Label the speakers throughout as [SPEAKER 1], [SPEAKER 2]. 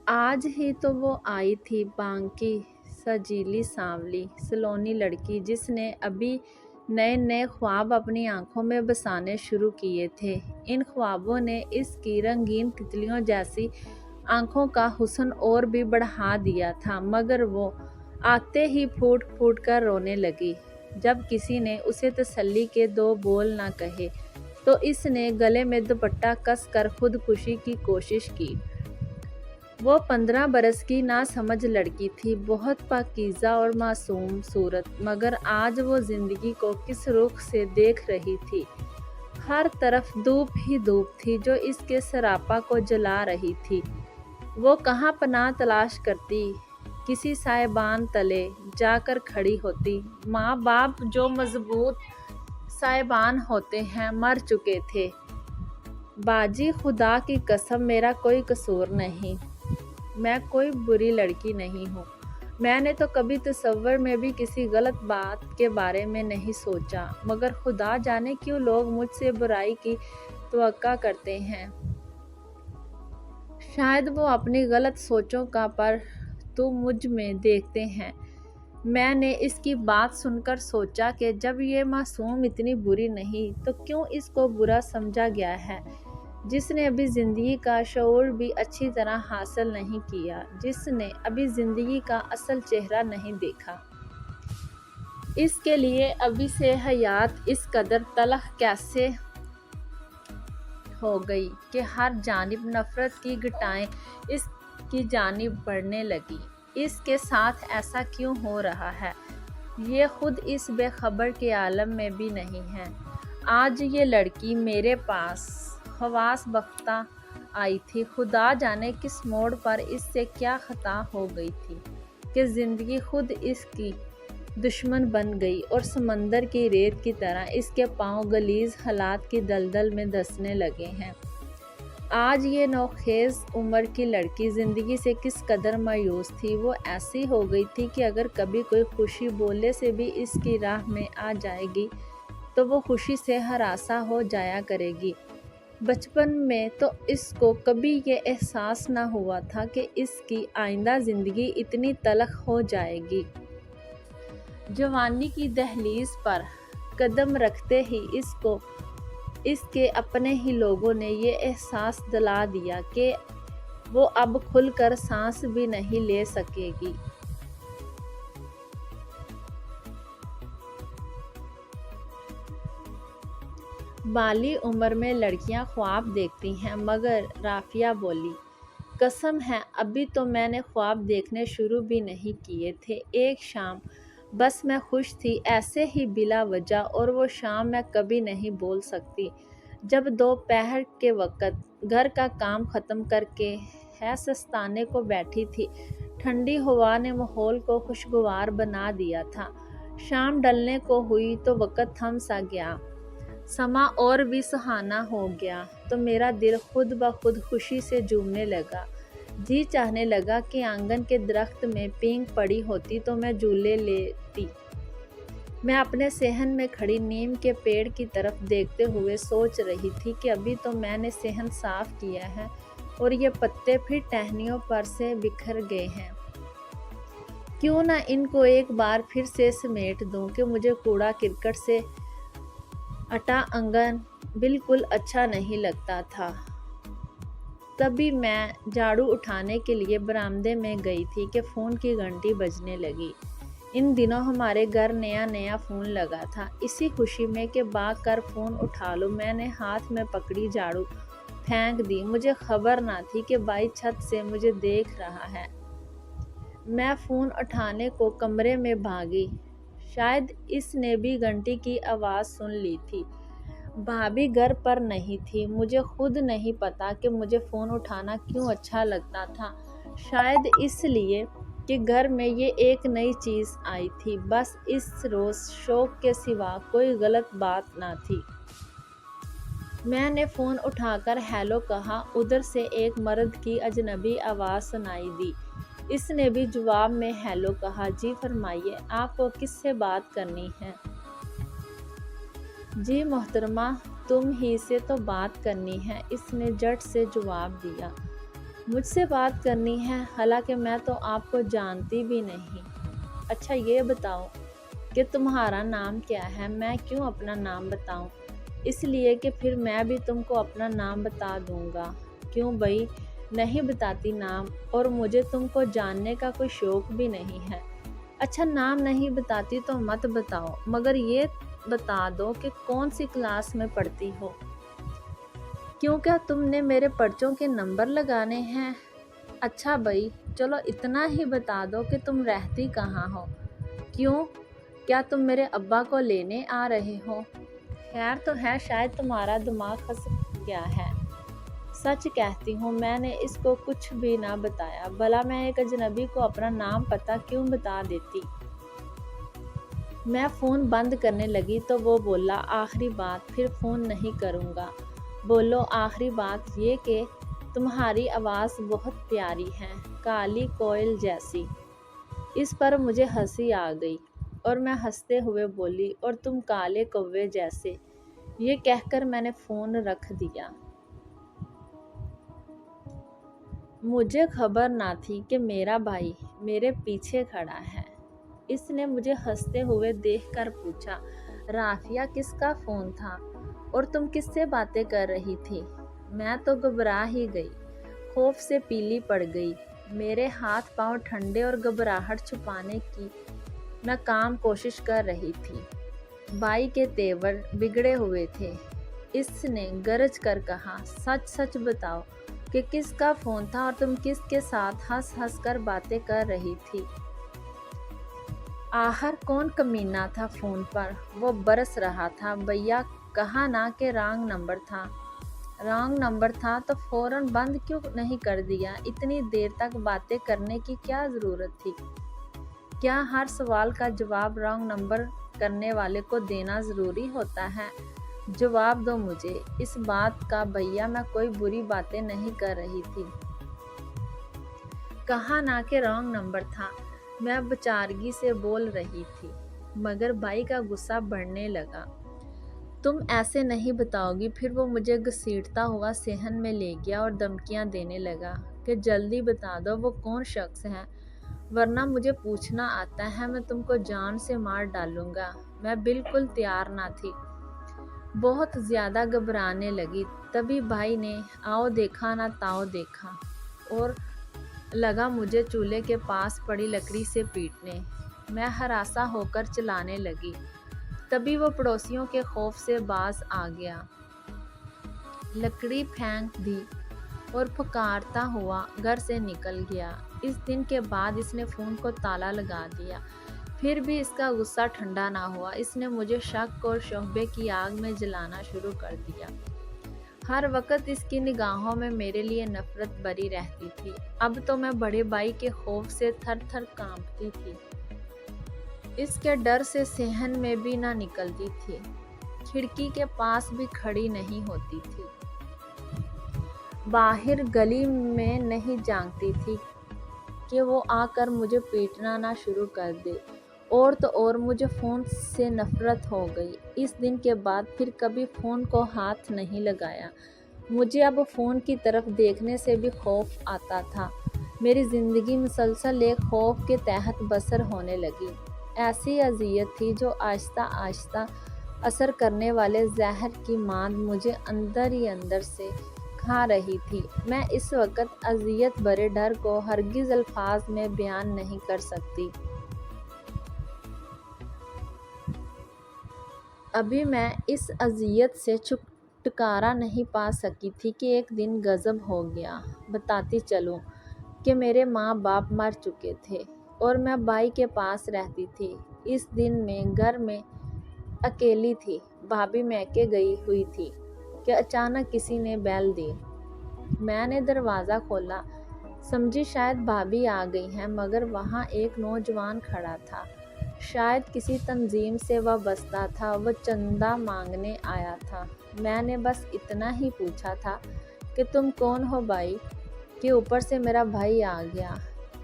[SPEAKER 1] आज ही तो वो आई थी बांकी सजीली सांवली सलोनी लड़की जिसने अभी नए नए ख्वाब अपनी आंखों में बसाने शुरू किए थे। इन ख्वाबों ने इसकी रंगीन तितलियों जैसी आंखों का हुस्न और भी बढ़ा दिया था, मगर वो आते ही फूट फूट कर रोने लगी। जब किसी ने उसे तसल्ली के दो बोल ना कहे तो इसने गले में दुपट्टा कस कर खुदकुशी की कोशिश की। वो 15 बरस की नासमझ लड़की थी, बहुत पाकीज़ा और मासूम सूरत, मगर आज वो ज़िंदगी को किस रुख से देख रही थी। हर तरफ धूप ही धूप थी जो इसके सरापा को जला रही थी। वो कहाँ पनाह तलाश करती, किसी साहिबान तले जाकर खड़ी होती। माँ बाप जो मजबूत साहिबान होते हैं मर चुके थे। बाजी खुदा की कसम मेरा कोई कसूर नहीं, मैं कोई बुरी लड़की नहीं हूँ। मैंने तो कभी तसव्वुर में भी किसी गलत बात के बारे में नहीं सोचा, मगर खुदा जाने क्यों लोग मुझसे बुराई की तवक्का करते हैं। शायद वो अपनी गलत सोचों का पर तो मुझ में देखते हैं। मैंने इसकी बात सुनकर सोचा कि जब ये मासूम इतनी बुरी नहीं तो क्यों इसको बुरा समझा गया है, जिसने अभी ज़िंदगी का शऊर भी अच्छी तरह हासिल नहीं किया, जिसने अभी ज़िंदगी का असल चेहरा नहीं देखा। इसके लिए अभी से हयात इस कदर तलख कैसे हो गई कि हर जानिब नफ़रत की घटाएं इसकी जानिब बढ़ने लगी। इसके साथ ऐसा क्यों हो रहा है, ये खुद इस बेखबर के आलम में भी नहीं है। आज ये लड़की मेरे पास खवास बख्ता आई थी। खुदा जाने किस मोड़ पर इससे क्या खता हो गई थी कि ज़िंदगी खुद इसकी दुश्मन बन गई और समंदर की रेत की तरह इसके पांव गलीज हालात की दलदल में धंसने लगे हैं। आज ये नौखेज़ उम्र की लड़की ज़िंदगी से किस कदर मायूस थी। वो ऐसी हो गई थी कि अगर कभी कोई खुशी बोले से भी इसकी राह में आ जाएगी तो वो खुशी से हरासा हो जाया करेगी। बचपन में तो इसको कभी ये एहसास ना हुआ था कि इसकी आइंदा ज़िंदगी इतनी तलख हो जाएगी। जवानी की दहलीज पर कदम रखते ही इसको इसके अपने ही लोगों ने ये एहसास दिला दिया कि वो अब खुलकर सांस भी नहीं ले सकेगी। बाली उम्र में लड़कियां ख्वाब देखती हैं, मगर राफिया बोली, कसम है अभी तो मैंने ख्वाब देखने शुरू भी नहीं किए थे। एक शाम बस मैं खुश थी ऐसे ही बिला वजह, और वो शाम मैं कभी नहीं बोल सकती। जब दोपहर के वक़्त घर का काम ख़त्म करके है सस्ताने को बैठी थी, ठंडी हवा ने माहौल को खुशगवार बना दिया था। शाम ढलने को हुई तो वक़्त थम सा गया, समा और भी सुहाना हो गया, तो मेरा दिल खुद ब खुद खुशी से झूमने लगा। जी चाहने लगा कि आंगन के दरख्त में पींग पड़ी होती तो मैं झूले लेती। मैं अपने सेहन में खड़ी नीम के पेड़ की तरफ देखते हुए सोच रही थी कि अभी तो मैंने सेहन साफ किया है और ये पत्ते फिर टहनियों पर से बिखर गए हैं। क्यों ना इनको एक बार फिर से समेट दूं कि मुझे कूड़ा करकट से अटा आंगन बिल्कुल अच्छा नहीं लगता था। तभी मैं झाड़ू उठाने के लिए बरामदे में गई थी कि फ़ोन की घंटी बजने लगी। इन दिनों हमारे घर नया नया फ़ोन लगा था। इसी खुशी में कि भाग कर फ़ोन उठा लूँ, मैंने हाथ में पकड़ी झाड़ू फेंक दी। मुझे खबर ना थी कि भाई छत से मुझे देख रहा है। मैं फ़ोन उठाने को कमरे में भागी। शायद इसने भी घंटी की आवाज़ सुन ली थी। भाभी घर पर नहीं थी। मुझे खुद नहीं पता कि मुझे फ़ोन उठाना क्यों अच्छा लगता था। शायद इसलिए कि घर में ये एक नई चीज़ आई थी। बस इस रोज़ शौक के सिवा कोई गलत बात ना थी। मैंने फ़ोन उठाकर हेलो कहा। उधर से एक मर्द की अजनबी आवाज़ सुनाई दी। इसने भी जवाब में हेलो कहा। जी फरमाइए, आपको किससे बात करनी है? जी मोहतरमा, तुम ही से तो बात करनी है, इसने झट से जवाब दिया। مجھ سے بات کرنی ہے، حالانکہ میں تو آپ کو جانتی بھی نہیں۔ اچھا یہ بتاؤ کہ تمہارا نام کیا ہے؟ میں کیوں اپنا نام بتاؤں؟ اس لیے کہ پھر میں بھی تم کو اپنا نام بتا دوں گا۔ کیوں بھئی نہیں بتاتی نام؟ اور مجھے تم کو جاننے کا کوئی شوق بھی نہیں ہے۔ اچھا نام نہیں بتاتی تو مت بتاؤ، مگر یہ بتا دو کہ کون سی کلاس میں پڑھتی ہو؟ کیوں کیا تم نے میرے پرچوں کے نمبر لگانے ہیں؟ اچھا بھائی چلو اتنا ہی بتا دو کہ تم رہتی کہاں ہو؟ کیوں کیا تم میرے ابا کو لینے آ رہے ہو؟ خیر تو ہے، شاید تمہارا دماغ پھنس گیا ہے۔ سچ کہتی ہوں میں نے اس کو کچھ بھی نہ بتایا، بھلا میں ایک اجنبی کو اپنا نام پتہ کیوں بتا دیتی؟ میں فون بند کرنے لگی تو وہ بولا آخری بات، پھر فون نہیں کروں گا۔ بولو آخری بات یہ کہ تمہاری آواز بہت پیاری ہے، کالی کوئل جیسی۔ اس پر مجھے ہنسی آ گئی اور میں ہنستے ہوئے بولی اور تم کالے کوے جیسے۔ یہ کہہ کر میں نے فون رکھ دیا۔ مجھے خبر نہ تھی کہ میرا بھائی میرے پیچھے کھڑا ہے۔ اس نے مجھے ہنستے ہوئے دیکھ کر پوچھا، رافعہ کس کا فون تھا اور تم کس سے باتیں کر رہی تھی؟ میں تو گھبرا ہی گئی، خوف سے پیلی پڑ گئی۔ میرے ہاتھ پاؤں ٹھنڈے اور گھبراہٹ چھپانے کی ناکام کوشش کر رہی تھی۔ بھائی کے تیور بگڑے ہوئے تھے۔ اس نے گرج کر کہا، سچ سچ بتاؤ کہ کس کا فون تھا اور تم کس کے ساتھ ہنس ہنس کر باتیں کر رہی تھی؟ آخر کون کمینہ تھا فون پر؟ وہ برس رہا تھا۔ بھیا کہا نا کہ رانگ نمبر تھا۔ رانگ نمبر تھا تو فوراً بند کیوں نہیں کر دیا؟ اتنی دیر تک باتیں کرنے کی کیا ضرورت تھی؟ کیا ہر سوال کا جواب رانگ نمبر کرنے والے کو دینا ضروری ہوتا ہے؟ جواب دو مجھے اس بات کا۔ بھیا میں کوئی بری باتیں نہیں کر رہی تھی۔ کہا نا کہ رانگ نمبر تھا، میں بچارگی سے بول رہی تھی، مگر بھائی کا غصہ بڑھنے لگا۔ تم ایسے نہیں بتاؤ گی؟ پھر وہ مجھے گھسیٹتا ہوا صحن میں لے گیا اور دھمکیاں دینے لگا کہ جلدی بتا دو وہ کون شخص ہے، ورنہ مجھے پوچھنا آتا ہے میں تم کو جان سے مار ڈالوں گا۔ میں بالکل تیار نہ تھی، بہت زیادہ گھبرانے لگی۔ تبھی بھائی نے آؤ دیکھا نہ تاؤ دیکھا اور لگا مجھے چولہے کے پاس پڑی لکڑی سے پیٹنے۔ میں ہراساں ہو کر چلانے لگی۔ تبھی وہ پڑوسیوں کے خوف سے باز آ گیا، لکڑی پھینک دی اور پھکارتا ہوا گھر سے نکل گیا۔ اس دن کے بعد اس نے فون کو تالا لگا دیا۔ پھر بھی اس کا غصہ ٹھنڈا نہ ہوا۔ اس نے مجھے شک اور شبہے کی آگ میں جلانا شروع کر دیا۔ ہر وقت اس کی نگاہوں میں میرے لیے نفرت بری رہتی تھی۔ اب تو میں بڑے بھائی کے خوف سے تھر تھر کانپتی تھی۔ اس کے ڈر سے صحن میں بھی نہ نکلتی تھی، کھڑکی کے پاس بھی کھڑی نہیں ہوتی تھی، باہر گلی میں نہیں جانتی تھی کہ وہ آ کر مجھے پیٹنا نہ شروع کر دے۔ اور تو اور مجھے فون سے نفرت ہو گئی۔ اس دن کے بعد پھر کبھی فون کو ہاتھ نہیں لگایا۔ مجھے اب فون کی طرف دیکھنے سے بھی خوف آتا تھا۔ میری زندگی مسلسل ایک خوف کے تحت بسر ہونے لگی۔ ایسی اذیت تھی جو آہستہ آہستہ اثر کرنے والے زہر کی ماند مجھے اندر ہی اندر سے کھا رہی تھی۔ میں اس وقت اذیت بھرے ڈر کو ہرگز الفاظ میں بیان نہیں کر سکتی۔ ابھی میں اس اذیت سے چھٹکارا نہیں پا سکی تھی کہ ایک دن غضب ہو گیا۔ بتاتی چلوں کہ میرے ماں باپ مر چکے تھے اور میں بھائی کے پاس رہتی تھی۔ اس دن میں گھر میں اکیلی تھی، بھابھی میکے گئی ہوئی تھی کہ اچانک کسی نے بیل دی۔ میں نے دروازہ کھولا، سمجھی شاید بھابھی آ گئی ہیں، مگر وہاں ایک نوجوان کھڑا تھا، شاید کسی تنظیم سے وابستہ تھا۔ وہ چندہ مانگنے آیا تھا۔ میں نے بس اتنا ہی پوچھا تھا کہ تم کون ہو بھائی، کہ اوپر سے میرا بھائی آ گیا۔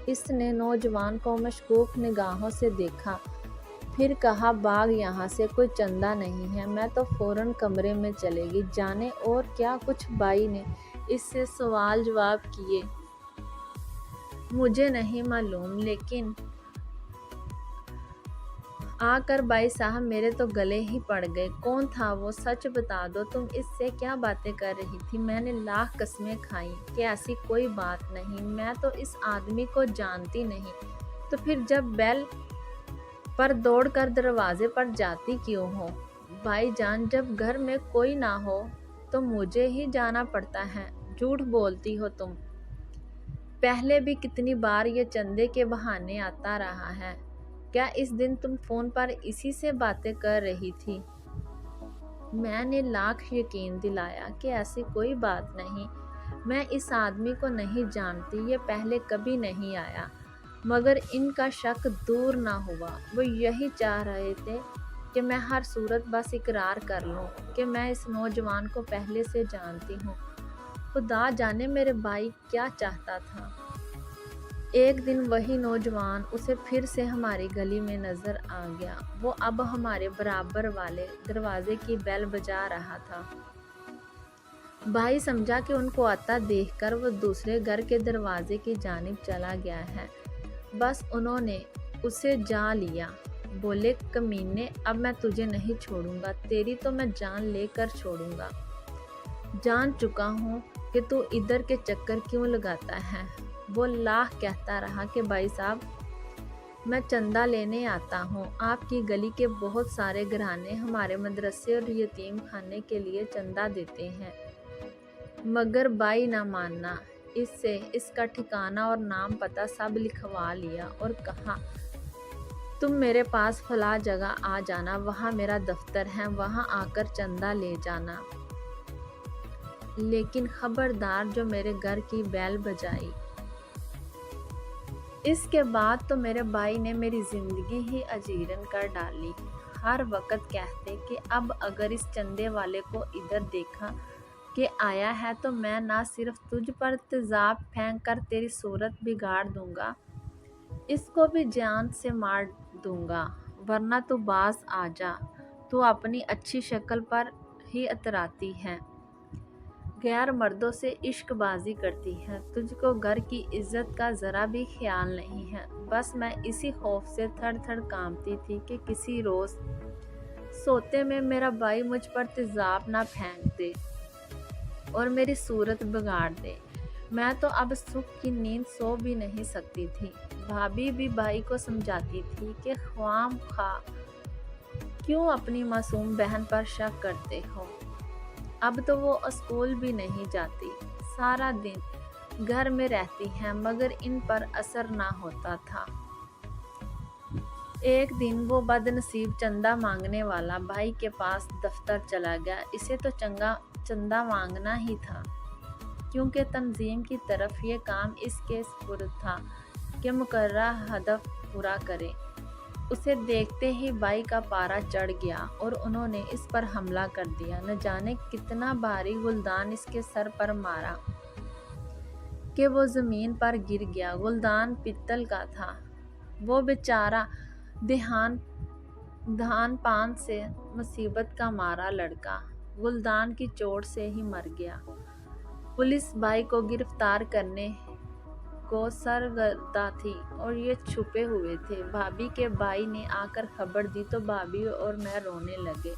[SPEAKER 1] اس نے نوجوان کو مشکوک نگاہوں سے دیکھا، پھر کہا بھاگ یہاں سے، کوئی چندہ نہیں ہے۔ میں تو فوراً کمرے میں چلے گی۔ جانے اور کیا کچھ بھائی نے اس سے سوال جواب کیے۔ मुझे नहीं मालूम, लेकिन आकर भाई साहब मेरे तो गले ही पड़ गए। कौन था वो, सच बता दो, तुम इससे क्या बातें कर रही थी? मैंने लाख कस्में खाई कि ऐसी कोई बात नहीं, मैं तो इस आदमी को जानती नहीं। तो फिर जब बेल पर दौड़कर दरवाजे पर जाती क्यों हो? भाईजान, जब घर में कोई ना हो तो मुझे ही जाना पड़ता है। झूठ बोलती हो तुम। पहले भी कितनी बार ये चंदे के बहाने आता रहा है। क्या इस दिन तुम फोन पर इसी से बातें कर रही थी? मैंने लाख यकीन दिलाया कि ऐसी कोई बात नहीं, मैं इस आदमी को नहीं जानती, ये पहले कभी नहीं आया। मगर इनका शक दूर ना हुआ। वो यही चाह रहे थे कि मैं हर सूरत बस इकरार कर लूं कि मैं इस नौजवान को पहले से जानती हूँ। खुदा जाने मेरे भाई क्या चाहता था। एक दिन वही नौजवान उसे फिर से हमारी गली में नजर आ गया। वो अब हमारे बराबर वाले दरवाजे की बेल बजा रहा था। भाई समझा कि उनको आता देखकर वो दूसरे घर के दरवाजे की जानिब चला गया है। बस उन्होंने उसे जा लिया। बोले, कमीने, अब मैं तुझे नहीं छोड़ूंगा, तेरी तो मैं जान लेकर छोड़ूंगा। जान चुका हूँ कि तू इधर के चक्कर क्यों लगाता है। वो लाख कहता रहा कि भाई साहब, मैं चंदा लेने आता हूँ। आपकी गली के बहुत सारे घराने हमारे मदरसे और यतीम खाने के लिए चंदा देते हैं। मगर भाई ना मानना। इससे इसका ठिकाना और नाम पता सब लिखवा लिया और कहा, तुम मेरे पास फला जगह आ जाना, वहाँ मेरा दफ्तर है, वहाँ आकर चंदा ले जाना। लेकिन खबरदार जो मेरे घर की बेल बजाई। इसके बाद तो मेरे भाई ने मेरी जिंदगी ही अजीरन कर डाली। हर वक्त कहते कि अब अगर इस चंदे वाले को इधर देखा कि आया है तो मैं ना सिर्फ तुझ पर तेजाब फेंक कर तेरी सूरत बिगाड़ दूंगा, इसको भी जान से मार दूंगा, वरना तू बाज आ जा। तू अपनी अच्छी शक्ल पर ही अतराती है, गैर मर्दों से इश्कबाजी करती है, तुझको घर की इज्जत का ज़रा भी ख्याल नहीं है। बस मैं इसी खौफ से थर थर कांपती थी कि किसी रोज़ सोते में मेरा भाई मुझ पर तेजाब ना फेंक दे और मेरी सूरत बिगाड़ दे। मैं तो अब सुख की नींद सो भी नहीं सकती थी। भाभी भी भाई को समझाती थी कि ख्वाम खा क्यों अपनी मासूम बहन पर शक करते हो। अब तो वो स्कूल भी नहीं जाती, सारा दिन घर में रहती हैं, मगर इन पर असर ना होता था। एक दिन वो बदनसीब चंदा मांगने वाला भाई के पास दफ्तर चला गया। इसे तो चंदा मांगना ही था, क्योंकि तंजीम की तरफ ये काम इसके सुपुर्द था कि मुकर्ररा हदफ पूरा करे। उसे देखते ही भाई का पारा चढ़ गया और उन्होंने इस पर हमला कर दिया। न जाने कितना भारी गुलदान इसके सर पर मारा कि वो जमीन पर गिर गया। गुलदान पित्तल का था। वो बेचारा धान पान से मुसीबत का मारा लड़का गुलदान की चोट से ही मर गया। पुलिस भाई को गिरफ्तार करने को सरगर्दा थी और ये छुपे हुए थे। भाभी के भाई ने आकर खबर दी तो भाभी और मैं रोने लगे।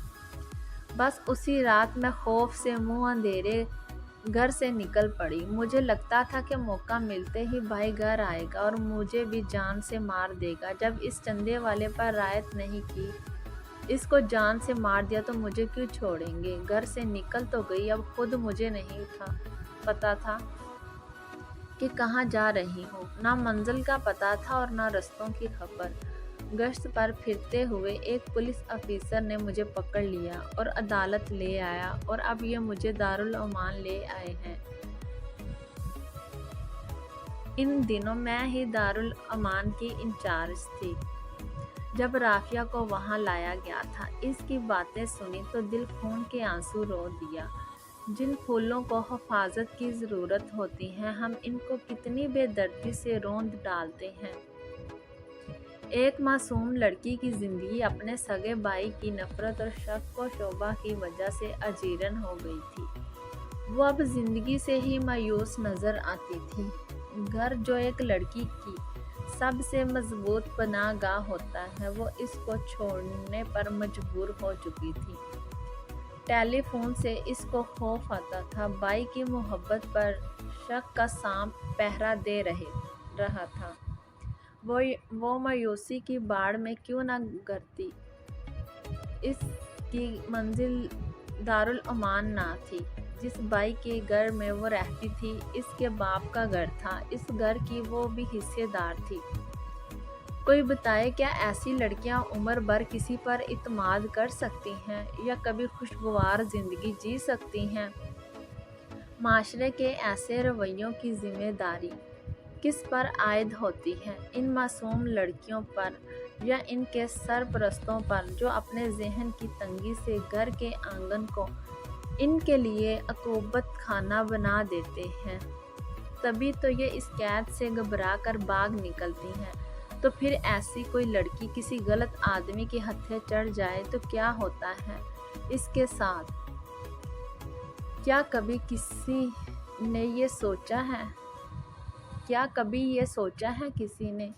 [SPEAKER 1] बस उसी रात मैं खौफ से मुंह अंधेरे घर से निकल पड़ी। मुझे लगता था कि मौका मिलते ही भाई घर आएगा और मुझे भी जान से मार देगा। जब इस चंदे वाले पर रायत नहीं की, इसको जान से मार दिया तो मुझे क्यों छोड़ेंगे। घर से निकल तो गई, अब खुद मुझे नहीं था पता था कि कहाँ जा रही हूँ। ना मंजिल का पता था और ना रास्तों की खबर। गश्त पर फिरते हुए एक पुलिस अफीसर ने मुझे पकड़ लिया और अदालत ले आया और अब ये मुझे दारुल अमान ले आए हैं। इन दिनों मैं ही दारुल अमान की इंचार्ज थी जब राफिया को वहाँ लाया गया था। इसकी बातें सुनी तो दिल खून के आंसू रो दिया। जिन फूलों को हिफाजत की ज़रूरत होती है, हम इनको कितनी बेदर्दी से रौंद डालते हैं। एक मासूम लड़की की ज़िंदगी अपने सगे भाई की नफ़रत और शक व शोभा की वजह से अजीरन हो गई थी। वो अब ज़िंदगी से ही मायूस नज़र आती थी। گھر جو ایک لڑکی کی سب سے مضبوط پناہ گاہ ہوتا ہے، وہ اس کو چھوڑنے پر مجبور ہو چکی تھی۔ ٹیلی فون سے اس کو خوف آتا تھا، بائی کی محبت پر شک کا سانپ پہرا دے رہا تھا۔ وہ مایوسی کی باڑ میں کیوں نہ گرتی؟ اس کی منزل دارالامان نہ تھی۔ جس بائی کے گھر میں وہ رہتی تھی، اس کے باپ کا گھر تھا، اس گھر کی وہ بھی حصے دار تھی۔ کوئی بتائے، کیا ایسی لڑکیاں عمر بھر کسی پر اعتماد کر سکتی ہیں یا کبھی خوشگوار زندگی جی سکتی ہیں؟ معاشرے کے ایسے رویوں کی ذمہ داری کس پر عائد ہوتی ہے؟ ان معصوم لڑکیوں پر یا ان کے سرپرستوں پر جو اپنے ذہن کی تنگی سے گھر کے آنگن کو ان کے لیے عقوبت خانہ بنا دیتے ہیں؟ تبھی تو یہ اس قید سے گھبرا کر بھاگ نکلتی ہیں۔ تو پھر ایسی کوئی لڑکی کسی غلط آدمی کے ہتھے چڑھ جائے تو کیا ہوتا ہے اس کے ساتھ؟ کیا کبھی یہ سوچا ہے کسی نے